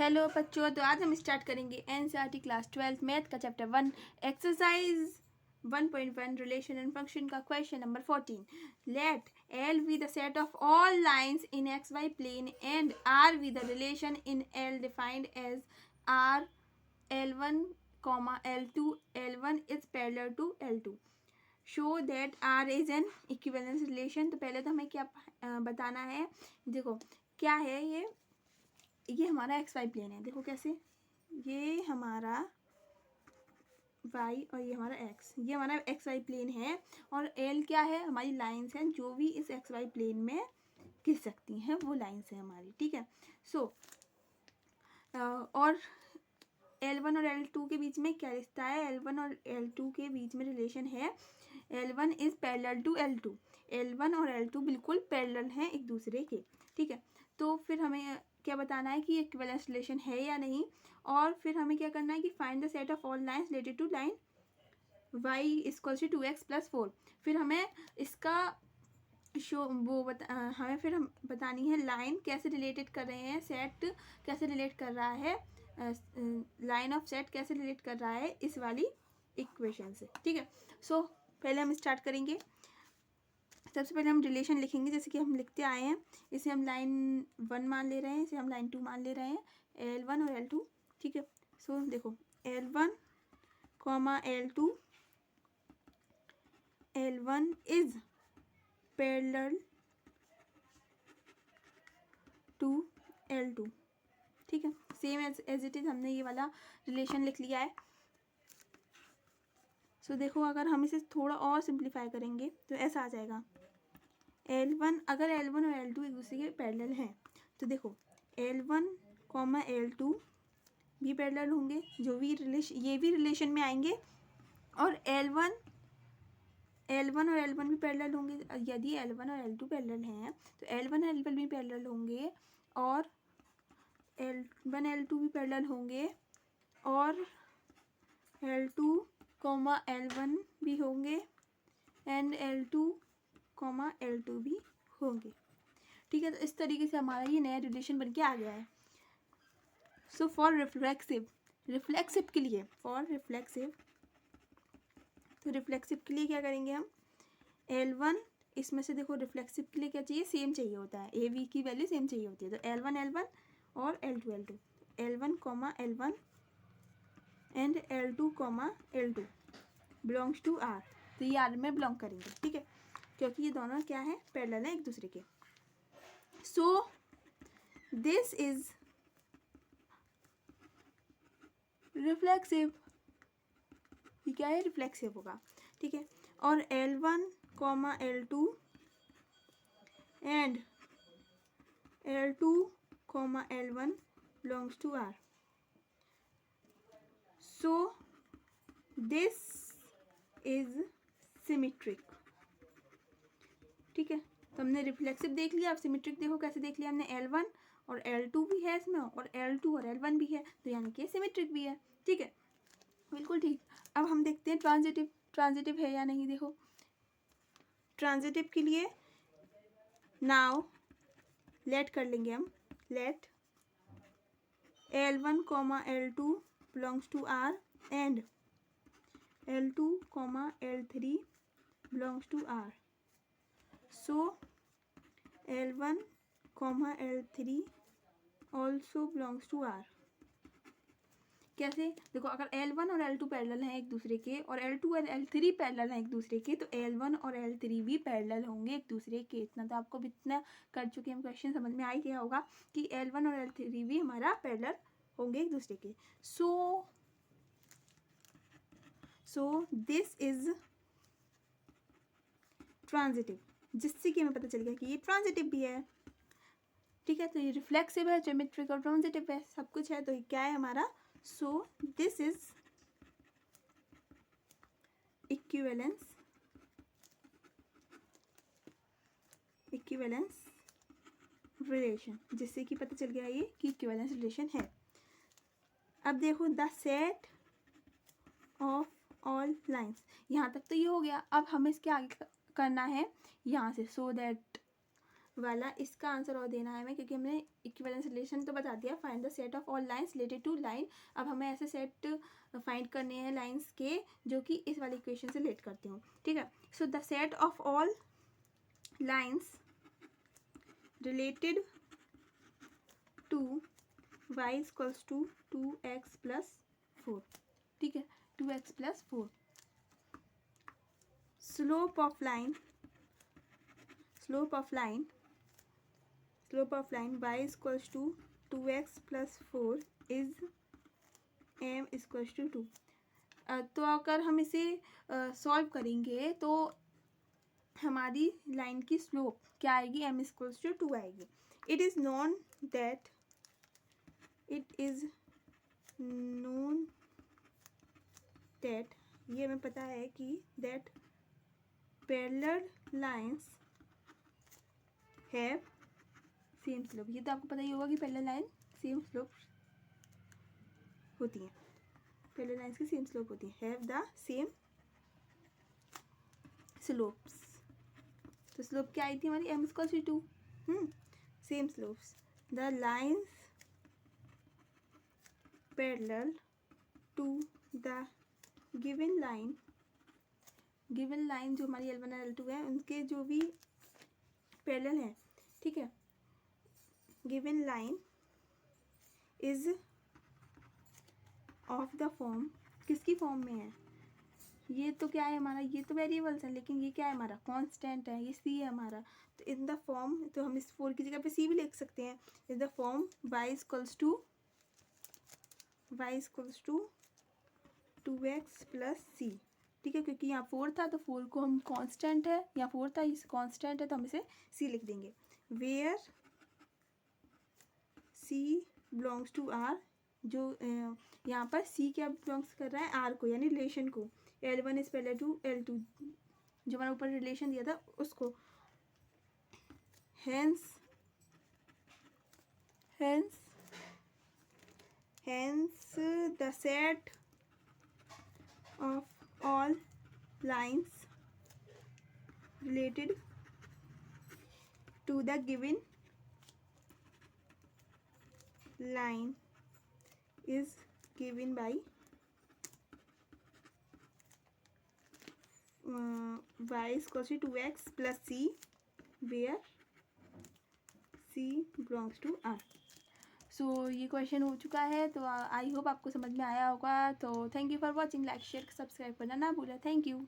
Hello बच्चों, तो आज हम स्टार्ट करेंगे एनसीईआरटी क्लास 12 मैथ का chapter 1 exercise 1.1 relation and function का question number 14. Let L be the set of all lines in xy plane and R be the relation in L defined as R L1, L2. L1 is parallel to L2. Show that R is an equivalence relation. तो पहले तो हमें क्या बताना है. देखो क्या है ये हमारा एक्स वाई प्लेन है. देखो कैसे, ये हमारा वाई और ये हमारा एक्स, ये हमारा एक्स वाई प्लेन है. और एल क्या है, हमारी लाइंस हैं जो भी इस एक्स वाई प्लेन में घिस सकती हैं, वो लाइंस हैं हमारी. ठीक है. सो और L1 और L2 के बीच में क्या रिश्ता है. L1 और L2 के बीच में रिलेशन है L1 is parallel to L2. L1 और L2 बिल्कुल पैरेलल हैं एक दूसरे के. ठीक है. तो फिर हमें क्या बताना है कि ये इक्विवेलेंस रिलेशन है या नहीं. और फिर हमें क्या करना है कि find the set of all lines related to line y equals to 2x + 4. फिर हमें इसका हमें फिर हम बतानी है लाइन कैसे रिलेटेड कर रहे हैं, सेट कैसे रिलेट कर रहा है, लाइन ऑफ सेट कैसे रिलेट कर रहा है इस वाली इक्वेशन से. ठीक है. सो पहले हम स्टार्ट करेंगे. सबसे पहले हम रिलेशन लिखेंगे जैसे कि हम लिखते आए हैं. इसे हम लाइन 1 मान ले रहे हैं, इसे हम लाइन 2 मान ले रहे हैं, L1 और L2. ठीक है. सो देखो L1, L2. L1 is parallel to L2. ठीक है. सेम एज इट इज हमने ये वाला रिलेशन लिख लिया है. सो देखो अगर हम इसे थोड़ा और सिंप्लीफाई करेंगे तो ऐसा आ जाएगा. L1 अगर L1 और L2 एक दूसरे के पैरेलल हैं तो देखो L1, L2 भी पैरेलल होंगे, जो भी रिलेशन, ये भी रिलेशन में आएंगे. और L1 और L1 भी पैरेलल होंगे. यदि L1 और L2 पैरेलल हैं तो L1 और L1 भी पैरेलल होंगे, और L1 L2 भी पैरेलल होंगे, और L2, L1 भी होंगे, एंड L2, L2 भी होंगे. ठीक है. तो इस तरीके से हमारा ये नया रिलेशन बन के आ गया है. सो फॉर रिफ्लेक्सिव के लिए, तो रिफ्लेक्सिव के लिए क्या करेंगे हम, L1 इसमें से देखो रिफ्लेक्सिव के लिए क्या चाहिए, सेम चाहिए होता है, ए वी की वैल्यू सेम चाहिए होती है. तो L1 L1 और L2 L2, L1, L1 and L2, L2 belongs to R. तो ये R में बिलोंग करेंगे. ठीक है. क्योंकि ये दोनों क्या है, पैरेलल है एक दूसरे के. सो दिस इज रिफ्लेक्सिव. ये क्या है, रिफ्लेक्सिव होगा. ठीक है. और L1, L2 and L2, L1 belongs to R. So this is symmetric. ठीक है. तो हमने रिफ्लेक्सिव देख लिया, अब सिमेट्रिक देखो कैसे देख लिया हमने. L1 और L2 भी है इसमें, और L2 और L1 भी है, तो यानी कि सिमेट्रिक भी है. ठीक है. बिल्कुल ठीक. अब हम देखते हैं ट्रांजिटिव है या नहीं. देखो ट्रांजिटिव के लिए नाउ लेट कर लेंगे हम. Let L1, L2 belongs to R and L2, L3 belongs to R. So L1, L3 also belongs to R. कैसे, देखो अगर L1 और L2 पैरेलल हैं एक दूसरे के, और L2 और L3 पैरेलल हैं एक दूसरे के, तो L1 और L3 भी पैरेलल होंगे एक दूसरे के. इतना तो आपको भी इतना कर चुके हम, क्वेश्चन समझ में आ ही गया होगा कि L1 और L3 भी हमारा पैरेलल होंगे एक दूसरे के. सो दिस इज ट्रांजिटिव, जिससे कि हमें पता चल गया कि ये ट्रांजिटिव भी है. ठीक है. तो ये रिफ्लेक्सिव है, ज्योमेट्रिक और ट्रांजिटिव है, सब कुछ है. तो ये क्या है हमारा. So this is equivalence relation, जिससे कि पता चल गया ये कि इक्विवेलेंस रिलेशन है. अब देखो the set of all lines, यहाँ तक तो ये हो गया. अब हमें इसके आगे करना है यहाँ से. सो दैट वाला इसका आंसर और देना है हमें, क्योंकि हमने इक्विवेलेंस रिलेशन तो बता दिया। Find the set of all lines related to line. अब हमें ऐसे सेट फाइंड करने हैं लाइंस के जो कि इस वाली इक्वेशन से रिलेट करते हो, ठीक है। So the set of all lines related to y equals to 2x plus 4, ठीक है, 2x plus 4। Slope of line y equals to 2x plus 4 is m equals to 2। तो अगर हम इसे सॉल्व करेंगे तो हमारी लाइन की स्लोप क्या आएगी, m इक्वल्स टू 2 आएगी। इट इज़ नोन दैट ये हमें पता है कि that parallel lines have same slope. ये तो आपको पता ही होगा कि पैरेलल लाइन सेम स्लोप होती है, पैरेलल लाइंस की सेम स्लोप होती है, हैव द सेम स्लोप्स। तो स्लोप क्या आई थी हमारी, m equals to 2, same slopes. The lines parallel to the given line जो हमारी L1 और L2 है उनके जो भी पैरेलल हैं, ठीक है। Given line is of the form, किसकी फॉर्म में है, ये तो क्या है हमारा, ये तो वेरिएबल्स है, लेकिन ये क्या है हमारा कांस्टेंट है, ये c है हमारा। तो इन द फॉर्म, तो हम इस 4 की जगह पे c भी लिख सकते हैं। In the form y equals to 2x plus c, ठीक है, क्योंकि यहाँ 4 था तो 4 को हम कांस्टेंट है, यहाँ 4 था इस कांस्टेंट है तो हम इसे c लिख देंगे। Where c belongs to r, जो यहाँ पर c क्या बिलोंग्स कर रहा है, r को, यानी रिलेशन को। L1 is parallel to L2, जो हमारा ऊपर रिलेशन दिया था उसको। Hence the set of all lines related to the given line is given by y equals to 2x plus c where c belongs to r। सो ये question हो चुका है, तो आई होप आपको समझ में आया होगा। तो thank you for watching, like share subscribe करना ना भूलें। Thank you.